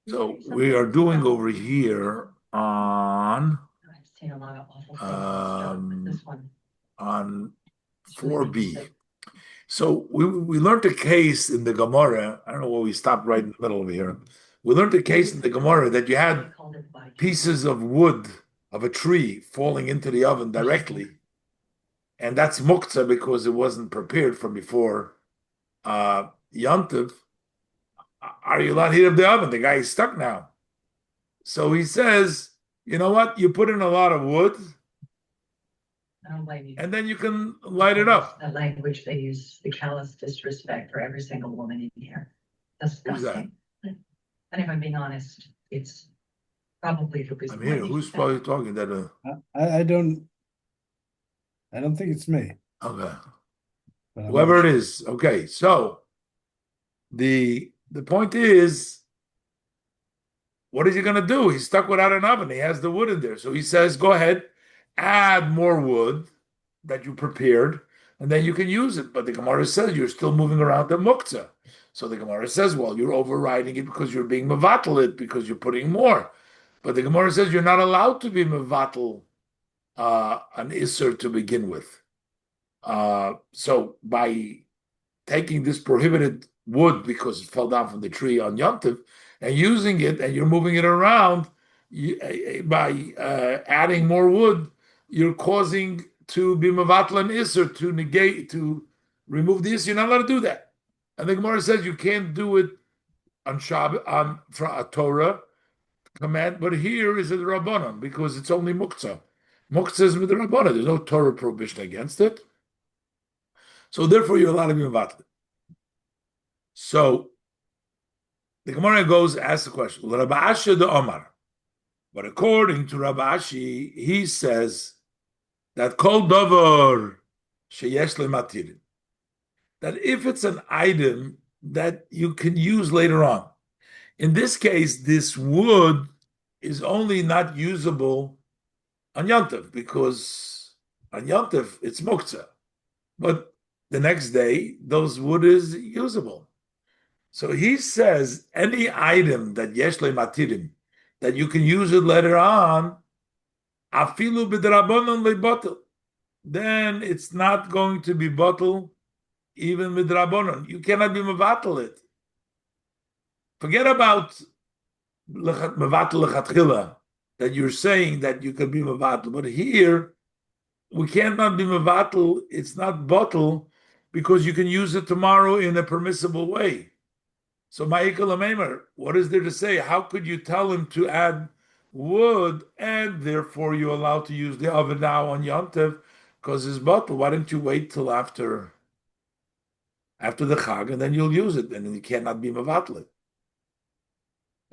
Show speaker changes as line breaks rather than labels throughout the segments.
So we are doing over here
I've seen a lot of awful things
um,
this one
on
is really
4b.
interesting.
So we learned a case in the Gemara. I don't know why we stopped right in the middle of here. We learned a case in the Gemara that you
They
had
called it the body count.
pieces of wood of a tree falling into the oven directly, and that's muktzah because it wasn't prepared from before Yontiv. Are you allowed to heat up the oven? The guy is stuck now. So he says, you know what? You put in a lot of wood,
I don't blame you.
and then you can light it up.
The language they use, the callous disrespect for every single woman in here.
Who's that?
Disgusting. And if I'm being honest, it's probably the reason
I'm
why
here. Who's probably talking? That
I don't think it's me.
okay.
But
Whoever it is. Okay. So the point is, what is he going to do? He's stuck without an oven. He has the wood in there. So he says, go ahead, add more wood that you prepared, and then you can use it. But the Gemara says you're still moving around the muktzah. So the Gemara says, well, you're overriding it because you're being mevatel it, because you're putting more. But the Gemara says you're not allowed to be mevatel an isser to begin with. So by taking this prohibited wood because it fell down from the tree on Yontiv and using it, and you're moving it around by adding more wood, you're causing to be mevatel an isser, to negate, to remove the isser. You're not allowed to do that. And the Gemara says you can't do it on Shabbat, on a Torah command, but here is a Rabbanon because it's only muktzah. Muktzah is with the Rabbanon. There's no Torah prohibition against it. So therefore, you're allowed to be mevatel. So the Gemara goes ask the question, Rabbi Ashi the Omar. But according to Rabbi Ashi, he says that kol davar sheyesh lematirin, that if it's an item that you can use later on, in this case, this wood is only not usable on Yontif because on Yontif it's muktzah, but the next day those wood is usable. So he says any item that yesh matirim, that you can use it later on, afilu b'drabanon lebatel, then it's not going to be bottle even with drabanon. You cannot be mevatel it. Forget about mevatel lechatchila, that you're saying that you can be mevatel, but here we cannot be mevatel. It's not bottle because you can use it tomorrow in a permissible way. So Ma'ikal Amemer, what is there to say? How could you tell him to add wood and therefore you're allowed to use the oven now on Yontev because it's bottle? Why don't you wait till after the Chag and then you'll use it and you cannot be mevatel?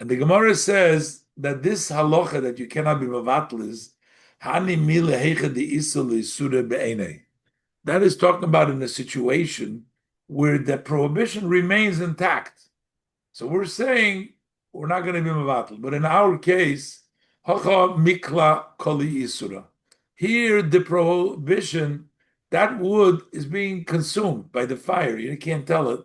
And the Gemara says that this halacha that you cannot be mevatel is hani mile heicha de isul isure be'enei. That is talking about in a situation where the prohibition remains intact. So we're saying we're not going to be mevatel, but in our case, hacha mikla koli isura. Here, the prohibition, that wood is being consumed by the fire. You can't tell it.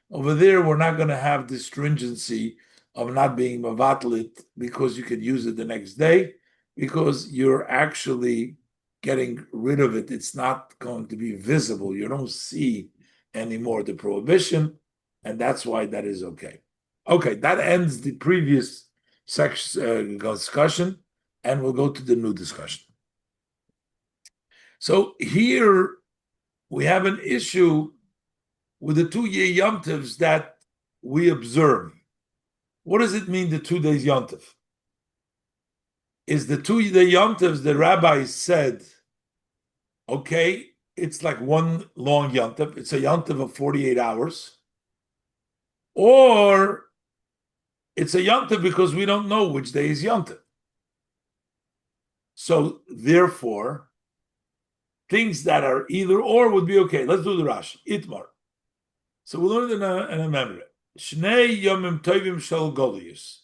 Over there, we're not going to have the stringency of not being mevatel it because you can use it the next day, because you're actually getting rid of it. It's not going to be visible. You don't see anymore the prohibition, and that's why that is okay. Okay, that ends the previous section discussion, and we'll go to the new discussion. So here we have an issue with the 2 year yomtivs that we observe. What does it mean, the 2 days yomtiv? Is the 2 day yomtivs the rabbi said, okay, it's like one long yomtiv, it's a yomtiv of 48 hours, or it's a yontif because we don't know which day is yontif. So therefore, things that are either or would be okay. Let's do the Rashi. Itmar. So we learned in a memory. Shnei yomim tovim shel golius.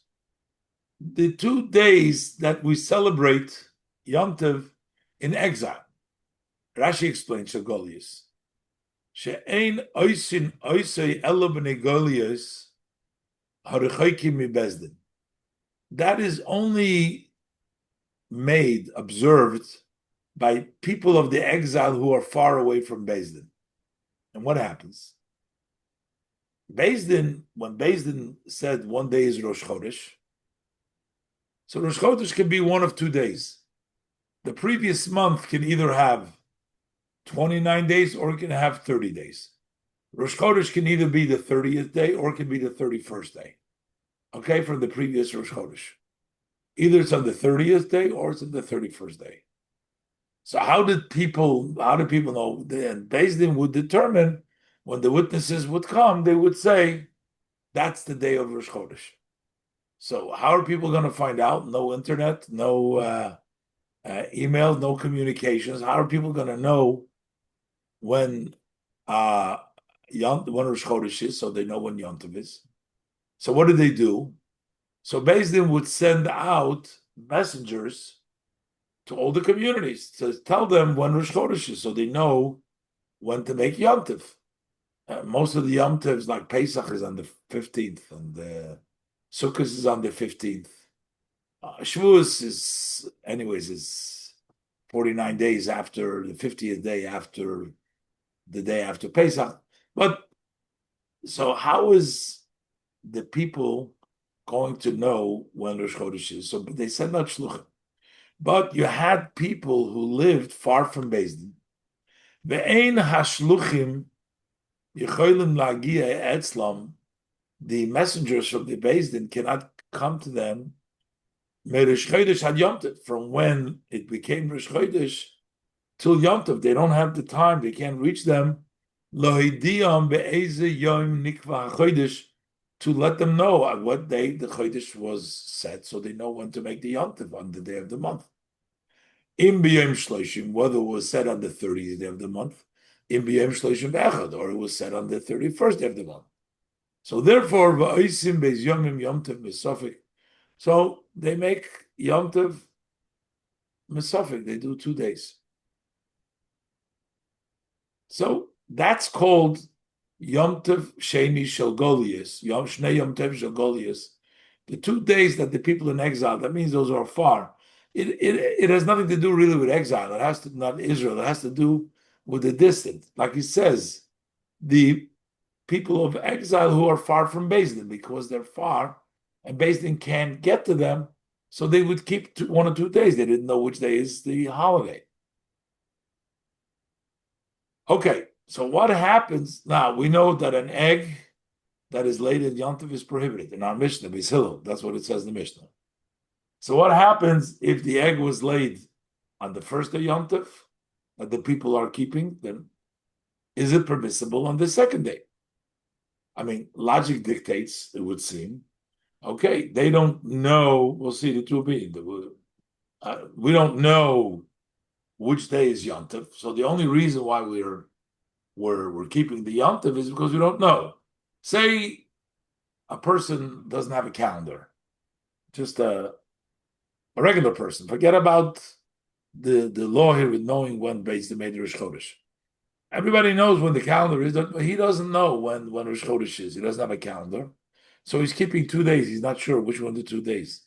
The 2 days that we celebrate yontif in exile. Rashi explains shel golius. She'ein oisin oisei elo b'nei golius. That that is only observed by people of the exile who are far away from Beis Din. And what happens? Beis Din, when Beis Din said one day is Rosh Chodesh, so Rosh Chodesh can be one of 2 days. The previous month can either have 29 days or it can have 30 days. Rosh Chodesh can either be the 30th day or it can be the 31st day. Okay, from the previous Rosh Chodesh. Either it's on the 30th day or it's on the 31st day. So how did people know? And Beis Din would determine when the witnesses would come, they would say, that's the day of Rosh Chodesh. So how are people going to find out? No internet, no email, no communications. How are people going to know when when Rosh Chodesh is, so they know when Yom Tov is? So what did they do? So Beis Din would send out messengers to all the communities to tell them when Rosh Chodesh is, so they know when to make Yom Tov. Most of the Yom Tovs, like Pesach, is on the 15th, and Sukkot is on the 15th. Shavuos is 49 days after the 50th day after the day after Pesach. But so how is the people going to know when Rosh Chodesh is? So they send out shluchim. But you had people who lived far from Beis Din. Ve'ein hashluchim yicholim lagia etzlam. The messengers from the Beis Din cannot come to them Rosh Chodesh had Yom Tov, from when it became Rosh Chodesh till Yom Tov. They don't have the time. They can't reach them. Lohidiyam be'eze yom nikva chodesh, to let them know on what day the Chodesh was set, so they know when to make the Yom Tov on the day of the month. Im b'yom shloshim, whether it was set on the 30th day of the month, im b'yom shloshim ve'echad, or it was set on the 31st day of the month. So therefore, va'osim beis yomim Yom Tov misofik. So they make Yom Tov misofik. They do 2 days. So that's called Yom Tov Sheni Shel Golius, Yom Shnei Yom Tov Shel Golius. The 2 days that the people in exile, that means those are far. It has nothing to do really with exile. It has to, not Israel, it has to do with the distant. Like he says, the people of exile who are far from Beis Din, because they're far and Beis Din can't get to them, so they would keep 1 or 2 days. They didn't know which day is the holiday. Okay, so what happens now? We know that an egg that is laid in Yom Tov is prohibited in our Mishnah, Beis Hillel. That's what it says in the Mishnah. So what happens if the egg was laid on the first day Yom Tov that the people are keeping? Then is it permissible on the second day? I mean, logic dictates, it would seem. Okay, they don't know. We'll see the two being. We don't know which day is Yom Tov. So the only reason why we're keeping the Yom Tov is because we don't know. Say a person doesn't have a calendar, just a regular person. Forget about the law here with knowing when Beis Din made Rosh Chodesh. Everybody knows when the calendar is, but he doesn't know when Rosh Chodesh is. He doesn't have a calendar. So he's keeping 2 days. He's not sure which one of the 2 days.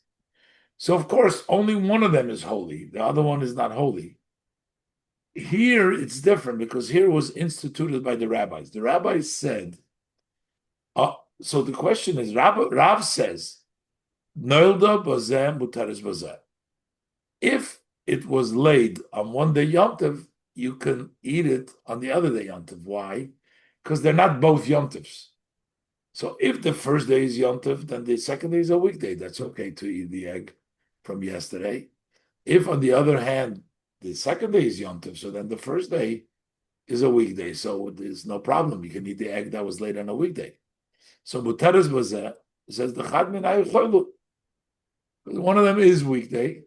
So, of course, only one of them is holy. The other one is not holy. Here, it's different because here it was instituted by the rabbis. The rabbis said, so the question is, Rav says, Noilda bazeh mutaris bazeh. If it was laid on one day Yom Tov, you can eat it on the other day Yom Tov. Why? Because they're not both Yom Tovs. So if the first day is Yom Tov, then the second day is a weekday. That's okay to eat the egg from yesterday. If, on the other hand, the second day is Yom Tov, so then the first day is a weekday. So there's no problem. You can eat the egg that was laid on a weekday. So Muteres Bazeh says the Chad Min Choylu. One of them is weekday.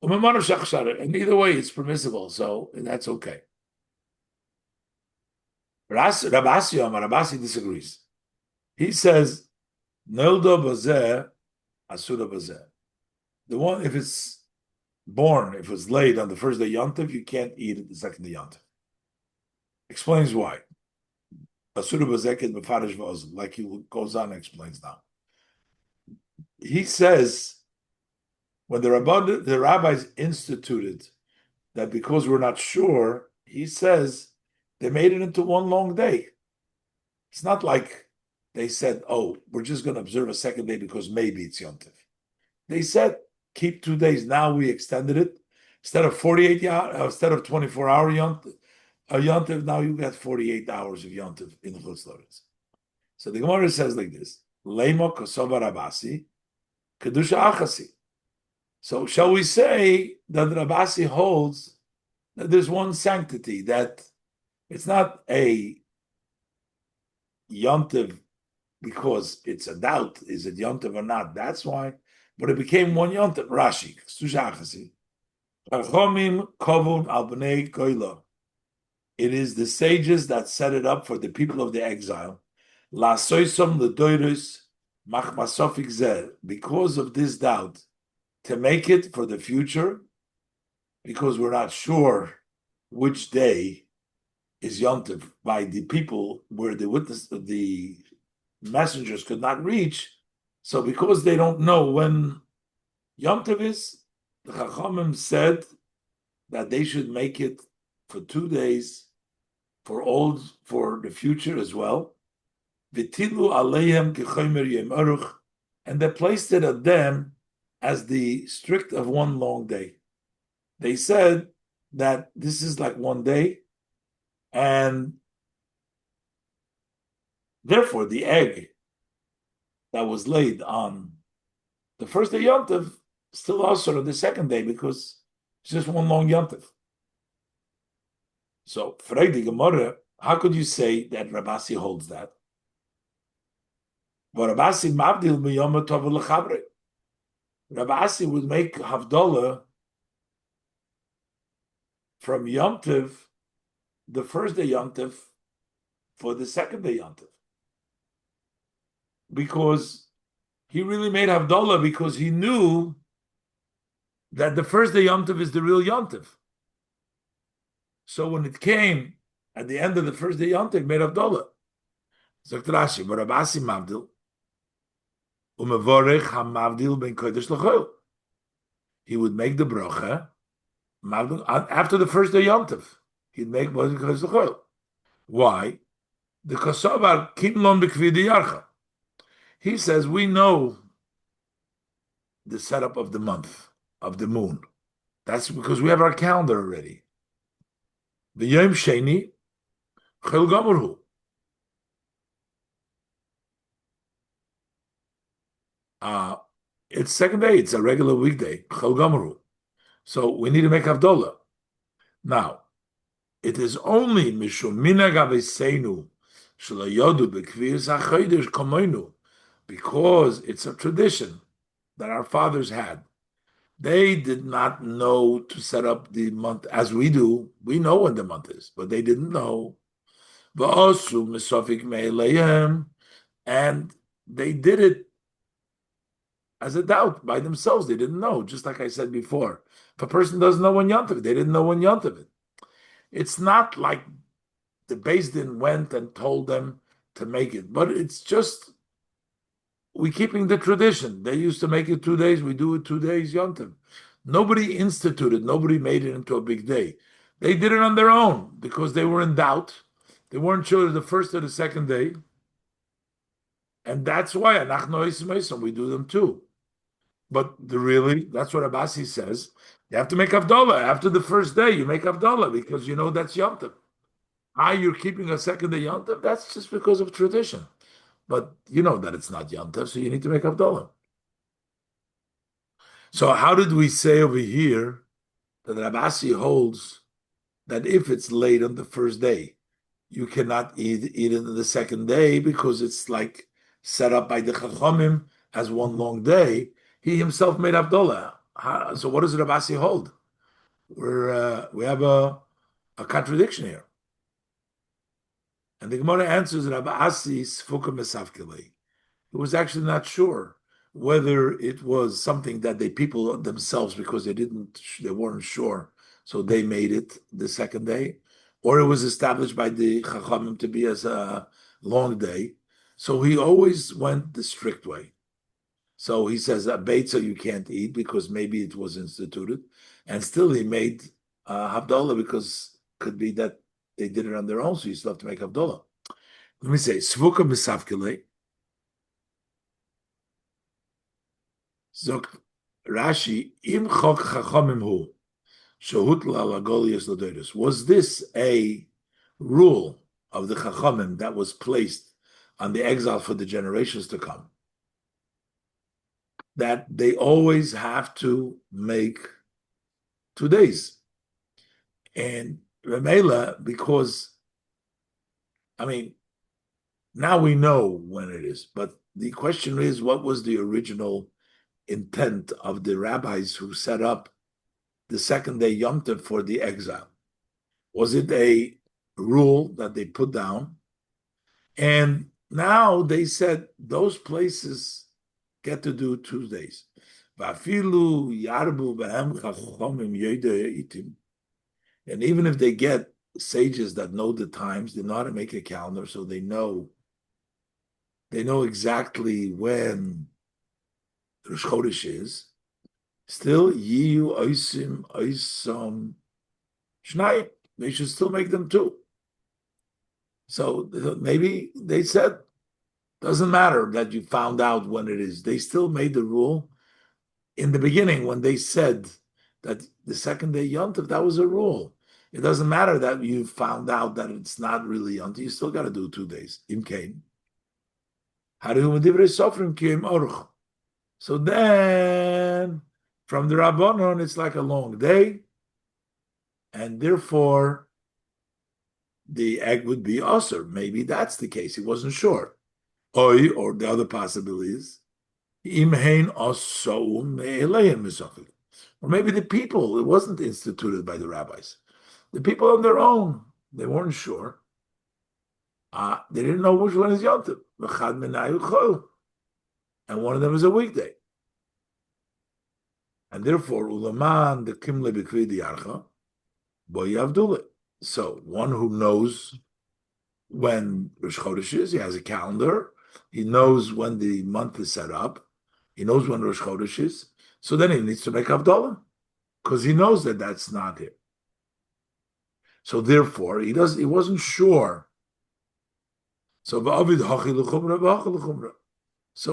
And either way, it's permissible. So that's okay. Rabasi disagrees. He says, Nelda Bazeh, Asura Bazeh. The one, if it's born, if it's laid on the first day Yom Tov, you can't eat it the second day Yom Tov. Explains why. Asura Bazeh is Mefarish V'ozim, like he goes on and explains now. he says when the rabbis instituted that because we're not sure, he says they made it into one long day. It's not like they said, "Oh, we're just going to observe a second day because maybe it's Yom Tov." They said, "Keep 2 days." Now we extended it instead of 24-hour Yom Tov. Now you got 48 hours of Yom Tov in the Chutz La'aretz. So the Gemara says like this: Leimo kosova Rabasi, kedusha achasi. So shall we say that Rabasi holds that there's one sanctity, that it's not a Yom Tov because it's a doubt, is it Yom Tov or not? That's why, but it became one Yom Tov. Rashi, kedusha achasi. Chachomim kovun al bnei koila. It is the sages that set it up for the people of the exile. La soisom ledoiros machmasofik zeh. Because of this doubt, to make it for the future, because we're not sure which day is Yom Tov by the people where the messengers could not reach. So because they don't know when Yom Tov is, the Chachamim said that they should make it for 2 days for the future as well. V'tilu aleihem k'chomer yom aruch, and they placed it at them as the strict of one long day. They said that this is like one day, and therefore the egg that was laid on the first day Yom Tov still also on the second day because it's just one long Yom Tov. So, Frei Gemara, how could you say that Rabasi holds that? But Rabasi mabdil miyom tov lechabre. Rabasi would make Havdalah from Yom Tov, the first day Yom Tov, for the second day Yom Tov. Because he really made Havdalah because he knew that the first day Yom Tov is the real Yom Tov. So when it came at the end of the first day Yom Tov, made Havdalah. Sagt Rashi, but Rabasi mabdil. He would make the bracha after the first day Yom Tov. He'd make Kodesh L'Choil. Why? The Kosovar Kimlon B'Kvidi Yarcha. He says we know the setup of the month, of the moon. That's because we have our calendar already. The Yom Sheni Chil Gomorhu. It's second day. It's a regular weekday. Chol Gomorhu. So we need to make Havdalah. Now, it is only Mishum Minag Aveseinu Shalayodu B'Kvius HaChodesh Kamoinu, because it's a tradition that our fathers had. They did not know to set up the month as we do. We know when the month is, but they didn't know. V'osu Misofik Me'elehem, and they did it as a doubt by themselves. They didn't know, just like I said before. If a person doesn't know when Yom Tov, they didn't know when Yom Tov is. It's not like the Beis Din went and told them to make it, but it's just we're keeping the tradition. They used to make it 2 days, we do it 2 days Yom Tov. Nobody instituted, nobody made it into a big day. They did it on their own because they were in doubt. They weren't sure the first or the second day. And that's why we do them too. But that's what Abasi says. You have to make Havdalah. After the first day, you make Havdalah because you know that's Yom Tov. You're keeping a second day Yom Tov, that's just because of tradition. But you know that it's not Yom Tov, so you need to make Havdalah. So how did we say over here that Abasi holds that if it's late on the first day, you cannot eat it on the second day because it's like set up by the Chachamim as one long day? He himself made Havdalah. So what does Rabasi hold? We have a contradiction here. And the Gemara answers Rabasi Sfuka Mesavkele. He was actually not sure whether it was something that the people themselves, because they weren't sure, so they made it the second day, or it was established by the Chachamim to be as a long day. So he always went the strict way. So he says a Beitzah you can't eat because maybe it was instituted, and still he made Havdalah because could be that they did it on their own, so you still have to make Havdalah. Let me say, Svuka Misavkele. Zok Rashi, Im Chok Chachamim Hu, Shehutla Lagol Yeslodoidus. Was this a rule of the Chachamim that was placed on the exile for the generations to come? That they always have to make 2 days. And Ramela, because, I mean, now we know when it is, but the question is, what was the original intent of the rabbis who set up the second day Yom Tov for the exile? Was it a rule that they put down? And now they said those places get to do Tuesdays. And even if they get sages that know the times, they know how to make a calendar, so they know exactly when Rosh Chodesh is. Still, Yiyu Oisim Oisom Shnayim. They should still make them 2. So maybe they said, doesn't matter that you found out when it is. They still made the rule in the beginning when they said that the second day Yom Tov, that was a rule. It doesn't matter that you found out that it's not really Yom Tov. You still got to do 2 days. Im Kain. So then, from the Rabbanon, it's like a long day, and therefore the egg would be usher. Maybe that's the case. He wasn't sure. Or the other possibility is, or maybe the people, it wasn't instituted by the rabbis. The people on their own, they weren't sure. They didn't know which one is Yom Tov. And one of them is a weekday. And therefore, Ulaman, the Kimle Bikvi Diarcha, Boy Avdullah. So one who knows when Rosh Chodesh is, he has a calendar, he knows when the month is set up, he knows when Rosh Chodesh is, so then he needs to make Havdalah, because he knows that that's not it. So therefore, he wasn't sure. So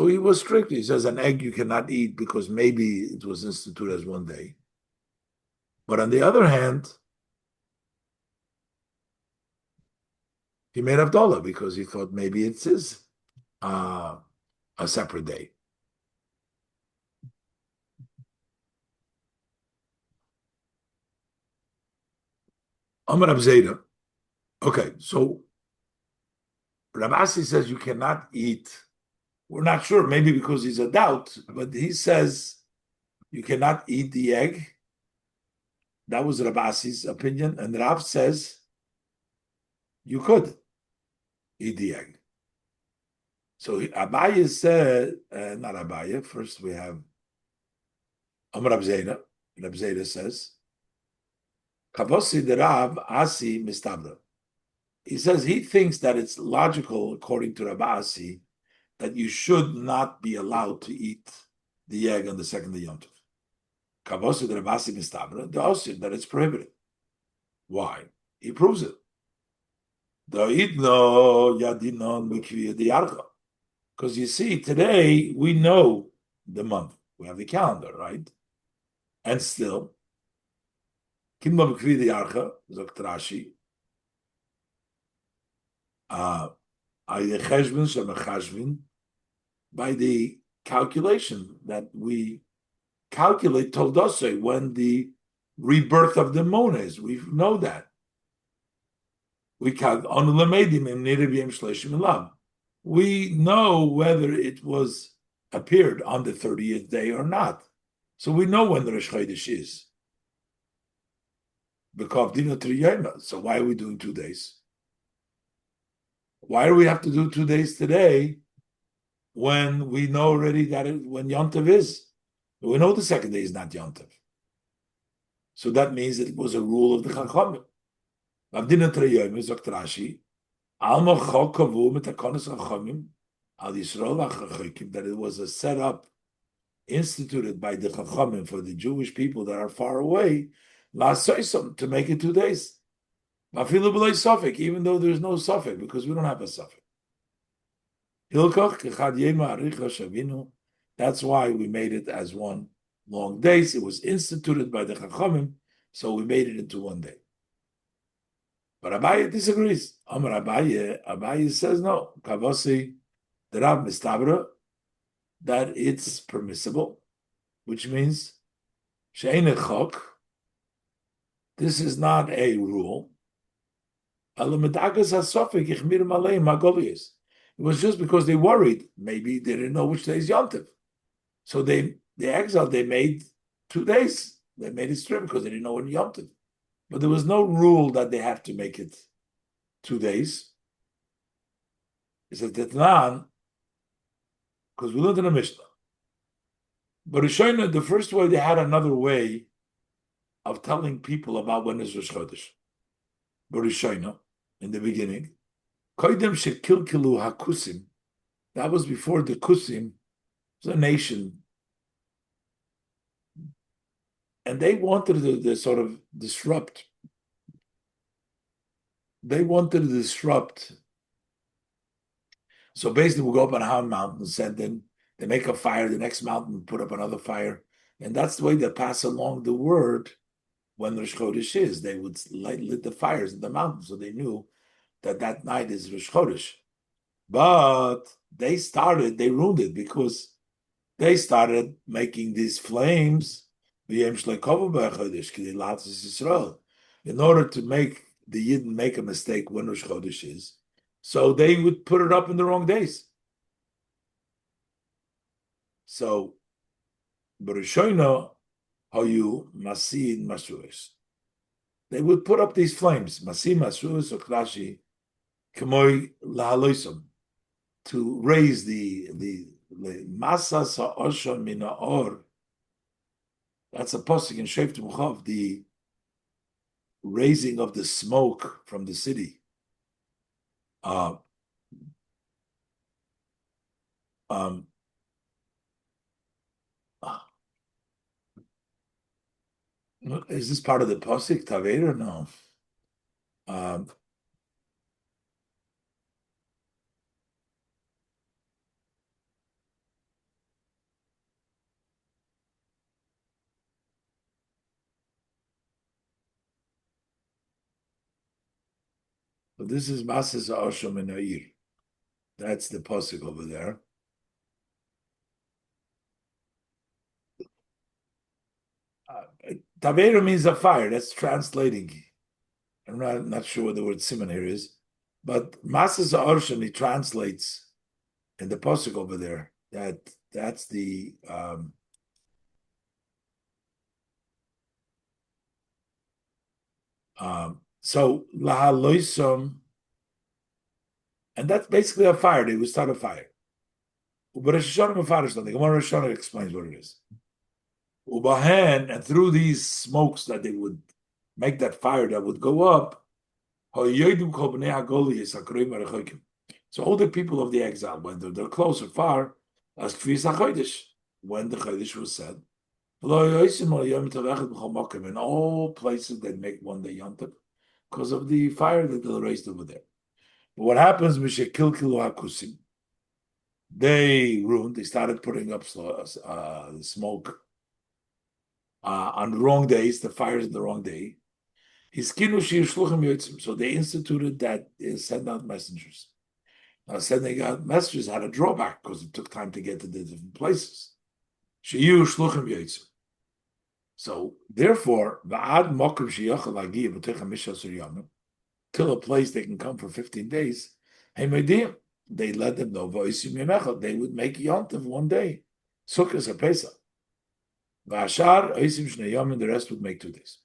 he was strict. He says an egg you cannot eat because maybe it was instituted as 1 day. But on the other hand, he made Havdalah because he thought maybe it is a separate day. Amar Abzeda. Okay, so Rav Asi says you cannot eat. We're not sure, maybe because he's a doubt, but he says you cannot eat the egg. That was Rav Asi's opinion, and Rav says you could eat the egg. So Abaye said, not Abaye, first we have Amar Abzeda. Rab Zeda says, Kavosi de Rav Asi mistabra. He says he thinks that it's logical, according to Rav Asi, that you should not be allowed to eat the egg on the second day Yom Tov. Kavosi de Rav Asi mistabra, the Asi, that it's prohibited. Why? He proves it. Because you see, today we know the month. We have the calendar, right? And still, Kimba B'Kvi Diarcha, Zok Rashi, by the calculation that we calculate Toldose when the rebirth of the moon is. We know that. We know whether it was appeared on the 30th day or not. So we know when the Rosh Chodesh is. So why are we doing 2 days? Why do we have to do 2 days today when we know already that when Yom Tov is? We know the second day is not Yom Tov. So that means that it was a rule of the Chachamim. That it was a setup instituted by the Chachamim for the Jewish people that are far away, to make it 2 days. Even though there's no suffix, because we don't have a suffix. That's why we made it as one long days. It was instituted by the Chachamim, so we made it into 1 day. But Abaye disagrees. Amar Abaye says no. Kavasi, the Rav Mistabra, that it's permissible, which means she'ein chok. This is not a rule. It was just because they worried. Maybe they didn't know which day is Yom Tov. So the exile, they made 2 days. They made it straight because they didn't know when Yom Tov. But there was no rule that they have to make it 2 days. It says Tetnan, because we learned in the Mishnah. But Rishonim, the first way, they had another way of telling people about when is Rosh Chodesh. But Rishonim, in the beginning, Koidem shekilkilu hakusim. That was before the Kusim was a nation, and they wanted to sort of disrupt. They wanted to disrupt. So basically, we'll go up on a mountain, and then they make a fire. The next mountain, put up another fire, and that's the way they pass along the word when Rosh Chodesh is. They would lit the fires in the mountains, so they knew that night is Rosh Chodesh. But they ruined it because they started making these flames in order to make the Yidden make a mistake when Rosh Chodesh is. So they would put it up in the wrong days. So, Barishoino, how you Masin Masuis. They would put up these flames, Masin Masuis or Klashi, Kamoy Lahaloisum, to raise the Masa Sa'osha Minaor. That's a posik in Sheif Tmuchav, the raising of the smoke from the city. Is this part of the posik Taver or no? But this is Masas Oshom in Air. That's the posik over there. Tavera means a fire. That's translating. I'm not sure what the word simon here is, but Masas Oshom, he translates in the posik over there. That's the so lahaloisom, and that's basically a fire. They would start a fire. But Rosh Hashanah the Gemara Rosh Hashanah explains what it is. Ubahen, and through these smokes that they would make that fire that would go up. So all the people of the exile, whether they're close or far, as when the Chodesh was said, in all places they make 1 day Yom Tov because of the fire that they raised over there. But what happens, they ruined, they started putting up smoke on the wrong days, the fires in the wrong day. So they instituted that they send out messengers. Now, sending out messengers had a drawback because it took time to get to the different places. So therefore, till a place they can come for 15 days, they let them know they would make Yom Tov 1 day. Sukkot a Pesach. And the rest would make 2 days.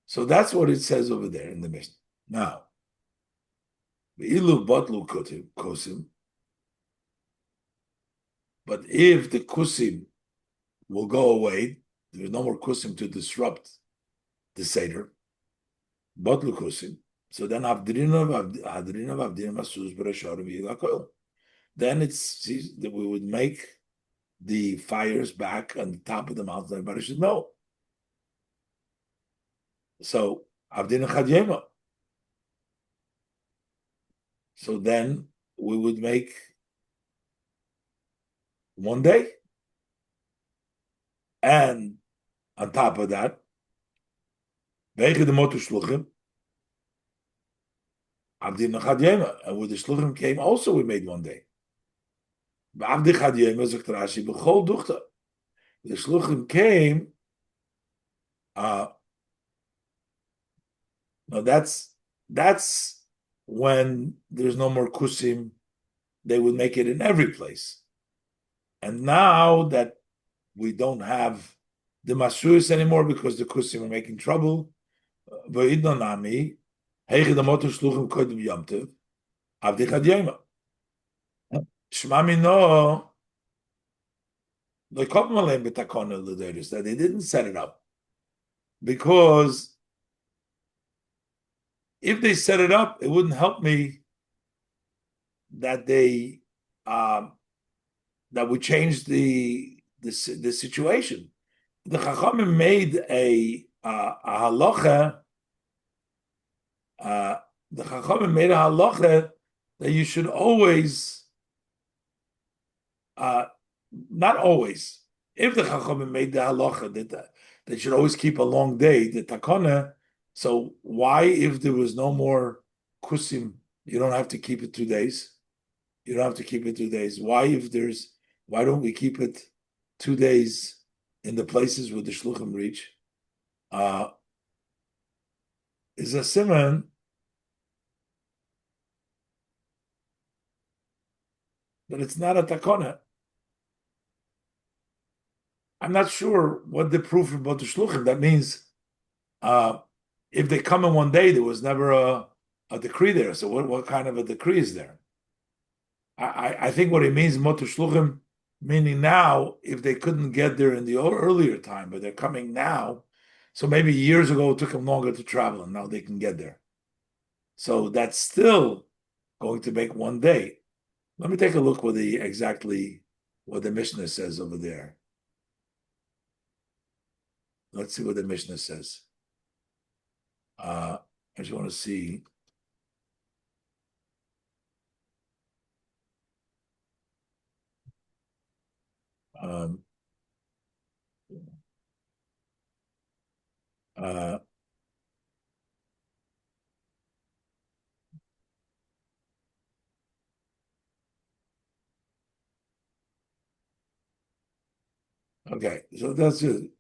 So that's what it says over there in the Mishnah. Now, but if the kusim will go away, there's no more kusim to disrupt the Seder, batlu kusim. So then then it's that we would make the fires back on the top of the mountain. Everybody should know. So Avdin Chad. So then we would make one day, and on top of that, Wege the Motu Shluchim, Avdin Chad Yema, and with the Shluchim came also we made one day. Avdi Chad Yema zegt Rashi b'chol duchta. The Shluchim came. No, that's when there's no more kusim. They would make it in every place. And now that we don't have the masuris anymore because the kusim are making trouble, v'idnonami heiche the motor shluchim kodim yomtiv avdi chad yema shma mino lo kopim aleim b'takona l'deris, that they didn't set it up because if they set it up, it wouldn't help me that they that we changed the situation. The Chachamim made a halacha. The Chachamim made a halacha that you should always, not always. If the Chachamim made the halacha that they should always keep a long day, the takana. So why, if there was no more kusim, you don't have to keep it 2 days? You don't have to keep it 2 days. Why don't we keep it 2 days in the places where the shluchim reach? Is a siman that it's not a takona. I'm not sure what the proof about the shluchim. That means if they come in one day, there was never a decree there. So what kind of a decree is there? I think what it means, motu shluchim, meaning now, if they couldn't get there in the earlier time, but they're coming now, so maybe years ago it took them longer to travel, and now they can get there. So that's still going to make one day. Let me take a look what the Mishnah says over there. Let's see what the Mishnah says. I just want to see. Okay, so that's it.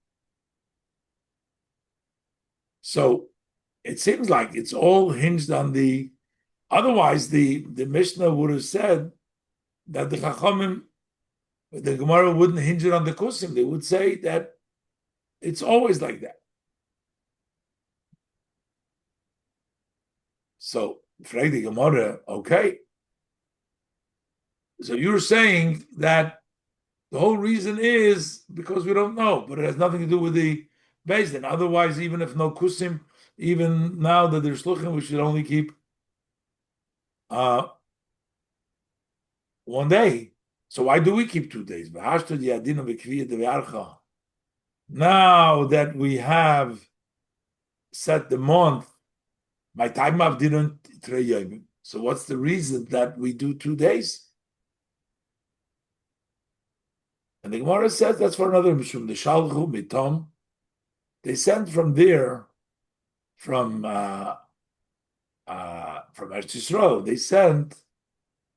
So it seems like it's all hinged on the. Otherwise, the Mishnah would have said that the Chachamim, the Gemara wouldn't hinge it on the Kusim. They would say that it's always like that. So, frag the Gemara, okay. So you're saying that the whole reason is because we don't know, but it has nothing to do with the Beitzah. Otherwise, even if no Kusim, even now that there's Shluchim, we should only keep one day. So why do we keep 2 days? Now that we have set the month, my time of didn't. So what's the reason that we do 2 days? And the Gemara says that's for another mishum. The shalchu mitom. They sent from there, from Eretz Yisrael. They sent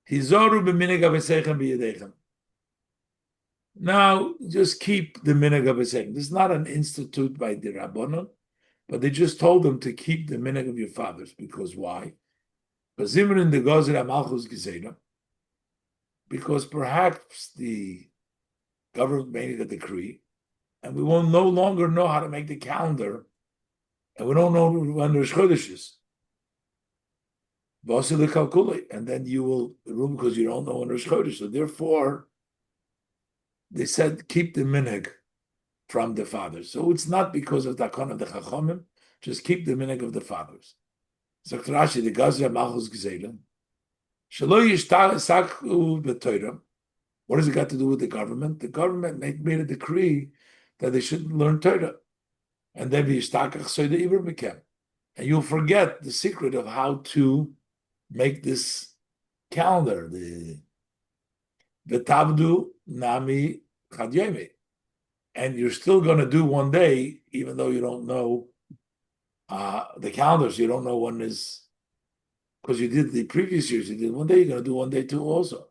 hizoru b'minig avesechem b'yedechem. Now, just keep the minig avesechem. This is not an institute by the Rabbanon, but they just told them to keep the minig of your fathers. Because why? Because in the Gozer Amalchus Geseda, because perhaps the government made a decree, and we will no longer know how to make the calendar, and we don't know when Rosh Chodesh is. And then you will rule because you don't know when Rosh Chodesh. So therefore, they said keep the minig from the fathers. So it's not because of the Takon of the Chachamim, just keep the minig of the fathers. So Rashi, the Gazra Malchus Gezelim, What does it got to do with the government? The government made a decree that they shouldn't learn Torah. And then and you'll forget the secret of how to make this calendar, the V'tavdu Nami Chad. And you're still going to do one day, even though you don't know the calendars. You don't know when is, because you did the previous years, you did one day, you're going to do one day too also.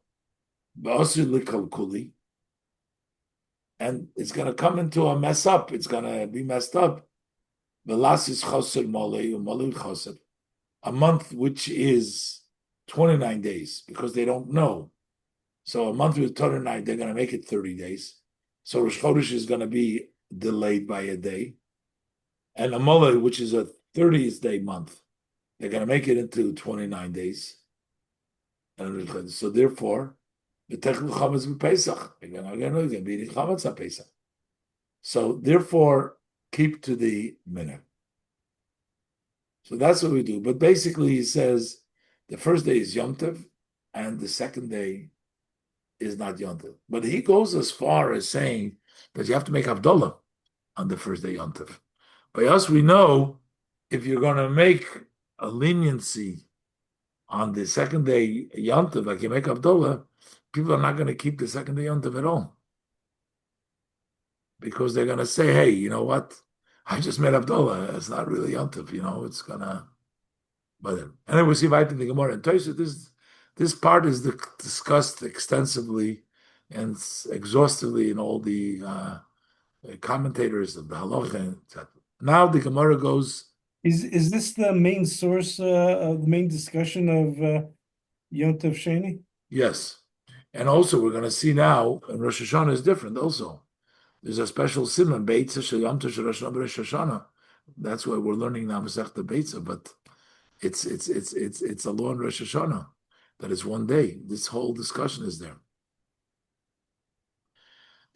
And it's going to come into a mess up. It's going to be messed up. A month which is 29 days, because they don't know. So a month with 29, they're going to make it 30 days. So Rosh Chodesh is going to be delayed by a day. And a Moleh, which is a 30th day month, they're going to make it into 29 days. And so therefore, so therefore, keep to the minute. So that's what we do. But basically, he says the first day is Yom Tov, and the second day is not Yom Tov. But he goes as far as saying that you have to make Havdalah on the first day Yom Tov. By us, we know if you're going to make a leniency on the second day Yom Tov, like you make Havdalah, people are not going to keep the second day Yom Tov at all. Because they're going to say, hey, you know what? I just made Havdalah. It's not really Yom Tov, it's going to... But anyway, we see right in the Gemara. And this part is discussed extensively and exhaustively in all the commentators of the Halacha, etc. Now the Gemara goes...
Is this the main source of the main discussion of Yom Tov Sheni?
Yes. And also we're going to see now, and Rosh Hashanah is different also. There's a special simon, Beitzah Yom Tov Rosh Hashanah. That's why we're learning now Masechta Beitzah, but it's a law in Rosh Hashanah that is one day. This whole discussion is there.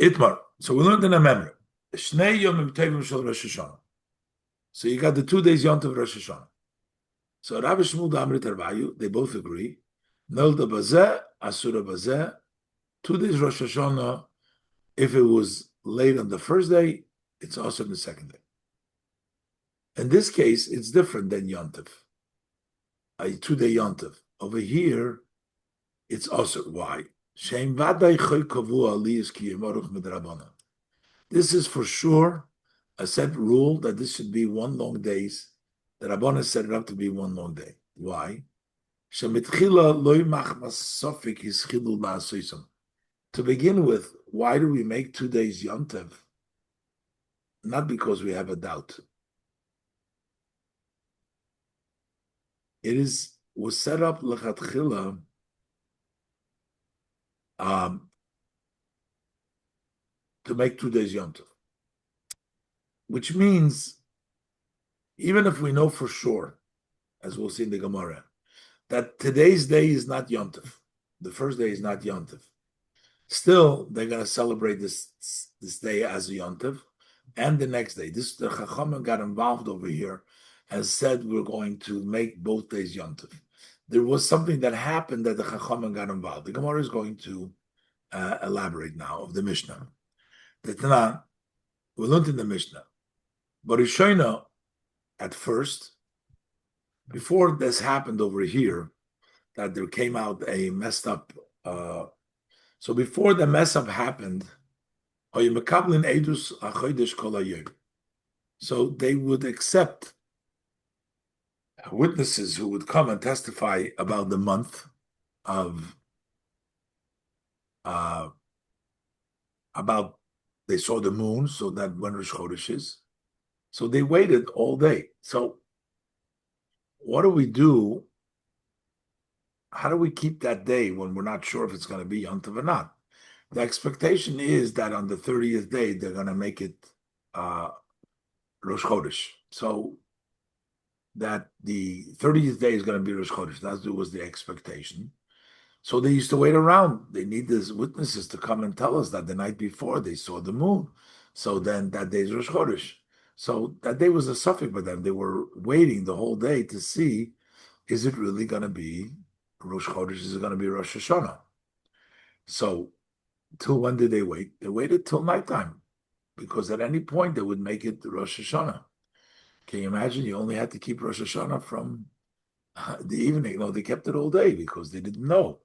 Itmar. So we learned in a memory. Shnei Yom Tovim Shel Rosh Hashanah. So you got the 2 days Yom Tov Rosh Hashanah. So Rabbi Shmuel Damrit Arbayu, they both agree. Nelda Bazeh, Asura Bazeh, 2 days Rosh Hashanah. If it was late on the first day, it's also on the second day. In this case, it's different than Yom Tov. A 2-day Yom Tov. Over here, it's also why. This is for sure a set rule that this should be one long days. The Rabbanah set it up to be one long day. Why? To begin with, why do we make 2 days Yom Tov? Not because we have a doubt. It was set up lechatchila to make 2 days Yom Tov. Which means, even if we know for sure, as we'll see in the Gemara, that today's day is not Yom Tov, the first day is not Yom Tov, still they're going to celebrate this day as a Yom Tov, and the next day. The Chachamim got involved over here and said we're going to make both days Yom Tov. There was something that happened that the Chachamim got involved. The Gemara is going to elaborate now of the Mishnah. The Tanakh, we learned in the Mishnah. But Rishono, at first, before this happened over here, that there came out a messed up. So before the mess up happened, so they would accept witnesses who would come and testify about the month of about they saw the moon, so that when Rosh Chodesh is. So they waited all day. So what do we do? How do we keep that day when we're not sure if it's going to be Yom Tov or not? The expectation is that on the 30th day, they're going to make it Rosh Chodesh. So that the 30th day is going to be Rosh Chodesh. That was the expectation. So they used to wait around. They need these witnesses to come and tell us that the night before they saw the moon. So then that day is Rosh Chodesh. So that day was a suffix for them. They were waiting the whole day to see, is it really going to be Rosh Chodesh is going to be Rosh Hashanah. So, till when did they wait? They waited till nighttime, because at any point they would make it Rosh Hashanah. Can you imagine? You only had to keep Rosh Hashanah from the evening. No, they kept it all day because they didn't know.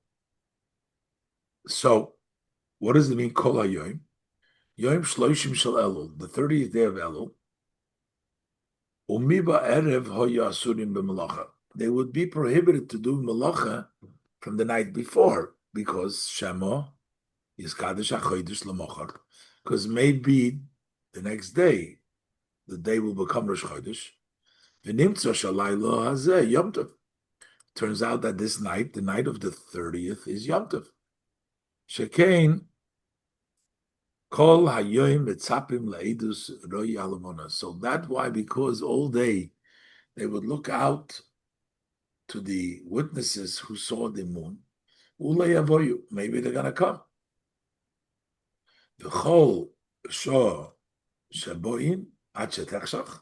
So, what does it mean? Kol hayoyim, Yom Shloshim Shel Elul, the 30th day of Elul. Umiba erev hoya asurim b'melacha. They would be prohibited to do melacha from the night before, because Shema is Kaddish HaChodesh L'mochar. Because maybe the next day, the day will become Rosh Chodesh. V'nimtza shalaylo hazeh Yom Tov. Turns out that this night, the night of the 30th, is Yom Tov. Shekein kol hayoyim etzapim le'edus roi alamona. So that's why, because all day they would look out to the witnesses who saw the moon. Ulei avoyu, maybe they're going to come. V'chol shor sheboin ad shetechshach.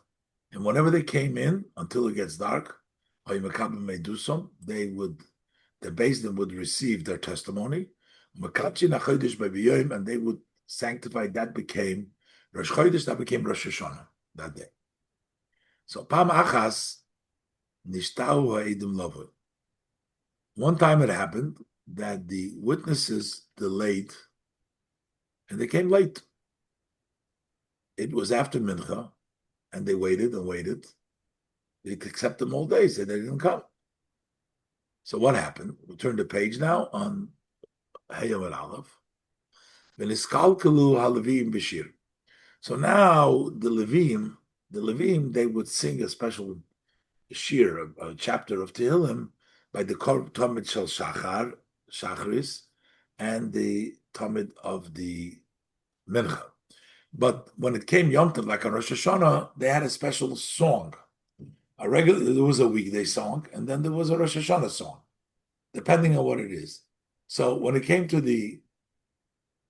And whenever they came in, until it gets dark, the Beis Din would receive their testimony, and they would sanctify. That became Rosh Chodesh, that became Rosh Hashanah that day. So Pam Achas Nishtau Ha'edim Lovu. One time it happened that the witnesses delayed, and they came late. It was after Mincha, and they waited and waited. They kept them all day, so they didn't come. So what happened? We turn the page now on Hayam and Aleph. So now the Levim, they would sing a special shir, a chapter of Tehillim, by the Talmud Shel Shacharis, and the Talmud of the Mincha. But when it came Yom Tov, like on Rosh Hashanah, they had a special song. There was a weekday song, and then there was a Rosh Hashanah song, depending on what it is. So when it came to the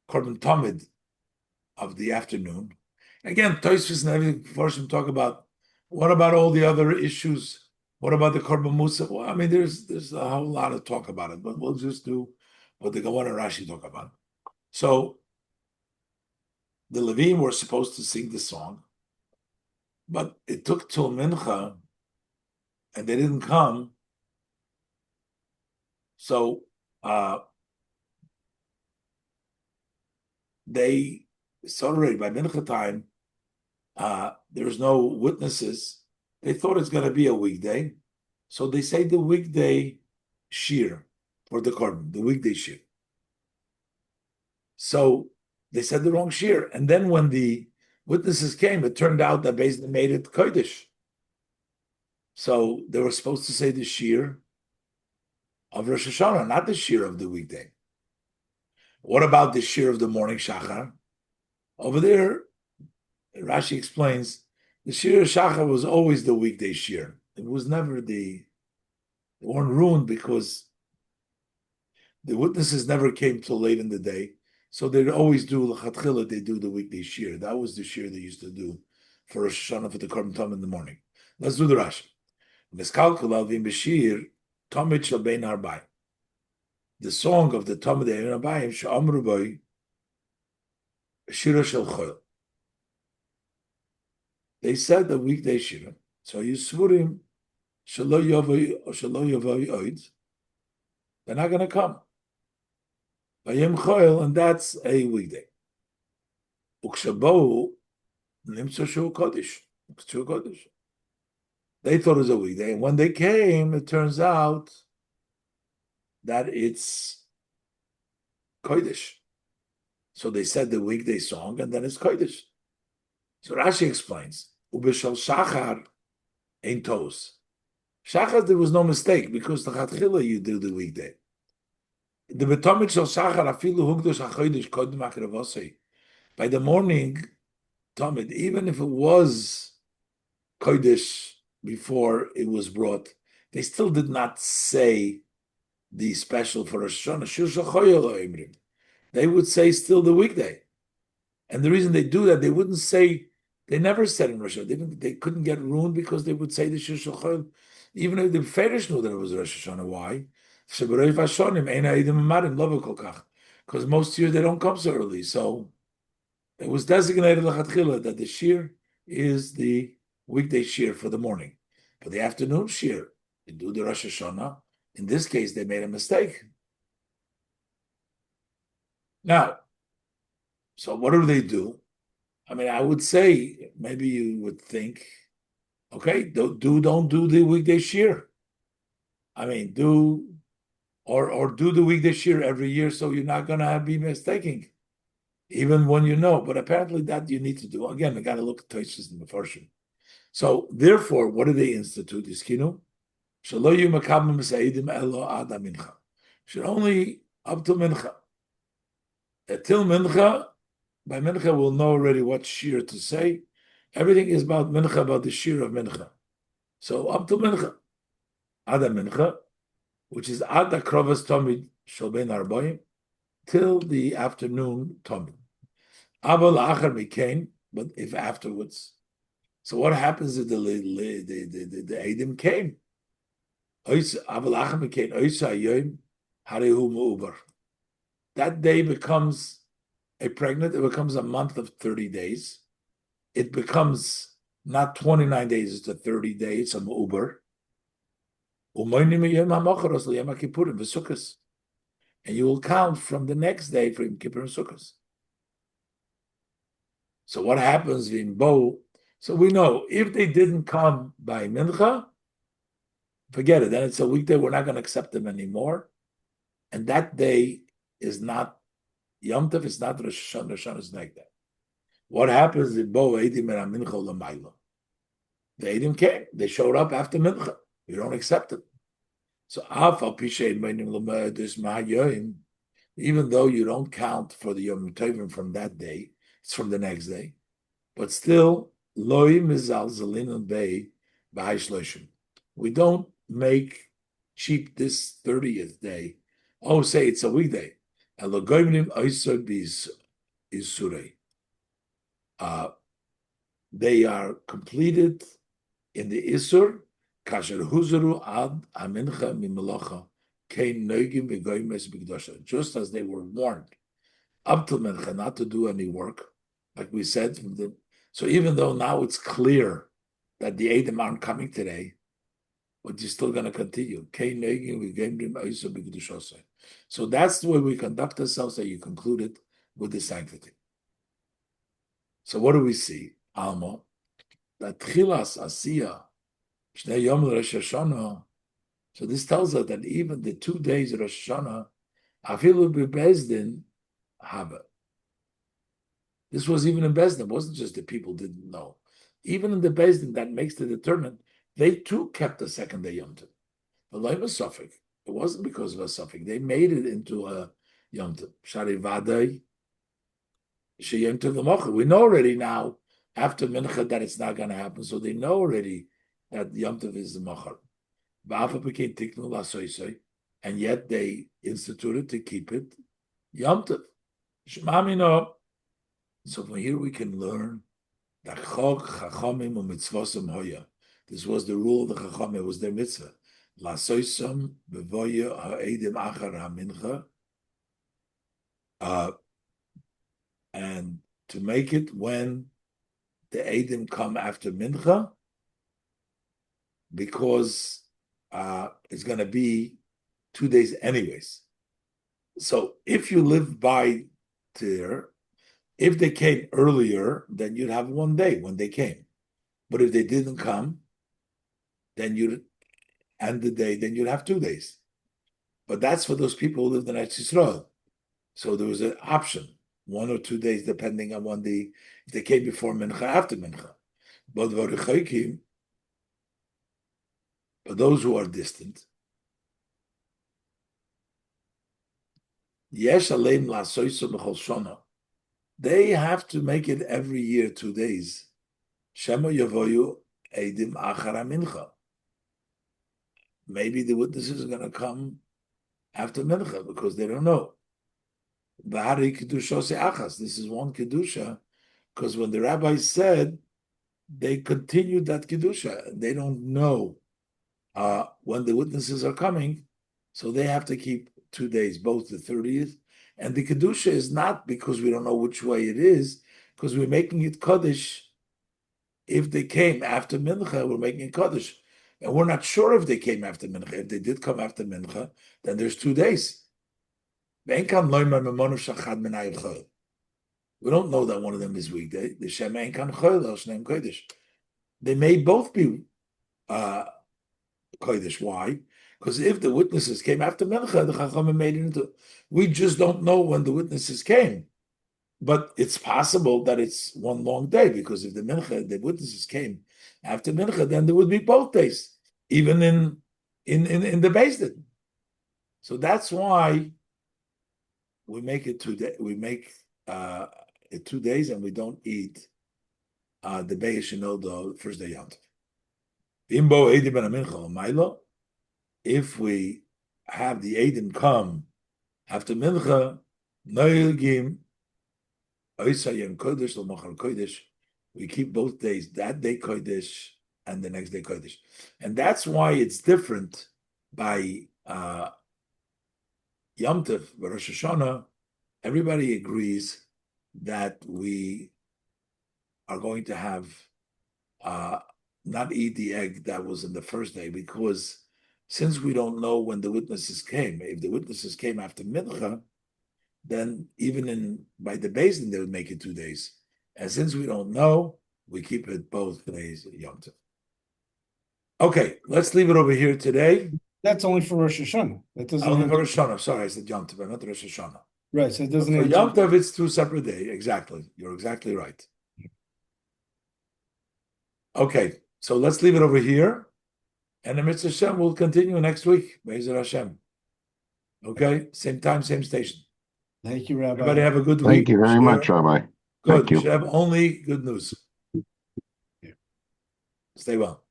Korban Talmud of the afternoon, again, Tosfos and everything, Farshim talk about, what about all the other issues? What about the Korban Musa? Well, I mean, there's a whole lot of talk about it, but we'll just do what the Gemara and Rashi talk about. So the Levim were supposed to sing the song, but it took till Mincha, and they didn't come. So they saw already by Mincha time, there's no witnesses. They thought it's going to be a weekday. So they say the weekday shir for the Korban, the weekday shir. So they said the wrong shir. And then when the witnesses came, it turned out that Beis Din made it Kodesh. So they were supposed to say the shir of Rosh Hashanah, not the shir of the weekday. What about the shir of the morning Shachar? Over there, Rashi explains, the shir of Shachar was always the weekday shir. It was never they weren't ruined because the witnesses never came till late in the day. So they'd always do l'chatchila, they do the weekday shir. That was the shir they used to do for Rosh Hashanah for the Korban Talmud in the morning. Let's do the Rashi. The song of the Talmud Ein Arbayim she'amru bo shira shel chol. They said the weekday shira. So you svurim shelo yavoi oid. They're not going to come. Vayem chol, and that's a weekday. Ukshabohu nimtzo shu kodesh. It's true kodesh. They thought it was a weekday, and when they came, it turns out that it's Kodesh. So they said the weekday song, and then it's Kodesh. So Rashi explains, Ubishal Shachar ain't tos. Shachar, there was no mistake, because the Chatchila you do the weekday. The Betomit Shal Shachar, afilu hugdosh hachodesh kodem akravosei. By the morning, Tomid, even if it was Kodesh before it was brought, they still did not say the special for Rosh Hashanah. They would say still the weekday. And the reason they do that, they wouldn't say, they never said in Rosh Hashanah, they couldn't get ruined because they would say the Shir Shachol, even if the Ferish knew that it was Rosh Hashanah. Why? Because most years they don't come so early. So it was designated lechatchila that the shir is the weekday shir for the morning. For the afternoon shir, they do the Rosh Hashanah. In this case, they made a mistake. Now, so what do? I mean, I would say maybe you would think, okay, don't do the weekday shir. I mean, do the weekday shir every year, so you're not gonna be mistaking, even when you know. But apparently, that you need to do. Again, I got to look at Tosfos in the Mefarshim. So therefore, what do they institute? Iskinu shelo yu makabim b'seidim elo ad mincha. Should only up till mincha. Till mincha, by mincha we'll know already what shir to say. Everything is about mincha, about the shir of mincha. So up to mincha, ad mincha, which is ad akrovas tomid shel ben arboim, till the afternoon tomid. Aval achar mikain, but if afterwards. So what happens if the Eidim came? That day becomes it becomes a month of 30 days. It becomes not 29 days, it's a 30 days, some Uber. And you will count from the next day for Yom Kippur and Sukkot. So what happens in Bo? So we know if they didn't come by Mincha, forget it. Then it's a weekday. We're not going to accept them anymore. And that day is not Yom Tov. It's not Rosh Hashanah. Rosh Hashanah is like that. What happens in Bo Eidim and Mincha Lamayla? The Eidim came. They showed up after Mincha. We don't accept it. So even though you don't count for the Yom Tovim from that day, it's from the next day. But still, we don't make cheap this 30th day. Oh, say it's a weekday. They are completed in the Isur, kasher huzuru ad amincha mimelacha kein neugim v'goymes b'gdosha. Just as they were warned up to mincha not to do any work, like we said. So even though now it's clear that the Eidim aren't coming today, but you're still going to continue. So that's the way we conduct ourselves, that you concluded with the sanctity. So what do we see? Alma, that Tchilas Asiya, Shnei Yom Rosh Hashanah. So this tells us that even the 2 days of Rosh Hashanah, Afilu Bezdin have it. This was even in Bezdin. It wasn't just the people didn't know. Even in the Bezdin that makes the determinant, they too kept the second day Yom Tov. But like a suffix, it wasn't because of a suffix. They made it into a Yom Tov. Shari Vadai, She Yom Tov L'mocha. We know already now, after Mincha, that it's not going to happen. So they know already that Yom Tov is the Mochar. And yet they instituted to keep it Yom Tov. Shemamino. So from here we can learn that Chok Chachamim u'Mitzvosim Hoya. This was the rule of the Chachamim. It was their mitzvah. Lasoisam bevoya ha'edim achar ha'mincha. And to make it when the Eidim come after Mincha, because it's going to be 2 days anyways. So if you live by there, if they came earlier, then you'd have 1 day when they came. But if they didn't come, then you'd end the day, then you'd have 2 days. But that's for those people who lived in Eretz Yisrael. So there was an option, 1 or 2 days, depending on when if they came before Mincha, after Mincha. But for those who are distant, Yesh Aleim La'soiso B'chol Shana. They have to make it every year 2 days. Shema Yavoyu Eidim Achara Mincha. Maybe the witnesses are going to come after Mincha because they don't know. Bahari Kedusha Se Achas. This is one Kedusha, because when the rabbi said, they continued that Kedusha. They don't know when the witnesses are coming, So they have to keep 2 days, both the 30th. And the Kedusha is not because we don't know which way it is, because we're making it Kaddish. If they came after Mincha, we're making it Kaddish. And we're not sure if they came after Mincha. If they did come after Mincha, then there's 2 days. We don't know that one of them is weekday. The Shem ain't kan choil el shneim kodesh. They may both be kodesh. Why? Because if the witnesses came after Mincha, the Chachamim made it into. We just don't know when the witnesses came, but it's possible that it's one long day, because if the witnesses came after Mincha, then there would be both days, even in the Beis Din. So that's why we make it 2 days. We make it 2 days, and we don't eat the Beis the first day Yom Tov. If we have the Eidim come after Mincha, we keep both days, that day Kodesh and the next day Kodesh. And that's why it's different by Yom Tov, Rosh Hashanah. Everybody agrees that we are going to have not eat the egg that was in the first day, because since we don't know when the witnesses came, if the witnesses came after Mincha, then even by the Beis Din they would make it 2 days. And since we don't know, we keep it both days Yom Tov. Okay, let's leave it over here today.
That's only for Rosh Hashanah. That doesn't
Only
have
for Rosh Hashanah. Sorry, I said Yom Tov, not Rosh Hashanah.
right. So it doesn't
For
have
Yom Tov, it's 2 separate days. Exactly. You're exactly right. Okay, so let's leave it over here. And the Mitzvah Hashem will continue next week. Be'ezer Hashem. Okay, same time, same station.
Thank you, Rabbi.
Everybody have a good week.
Thank you very much, Rabbi.
Good.
Thank you.
We should have only good news. Stay well.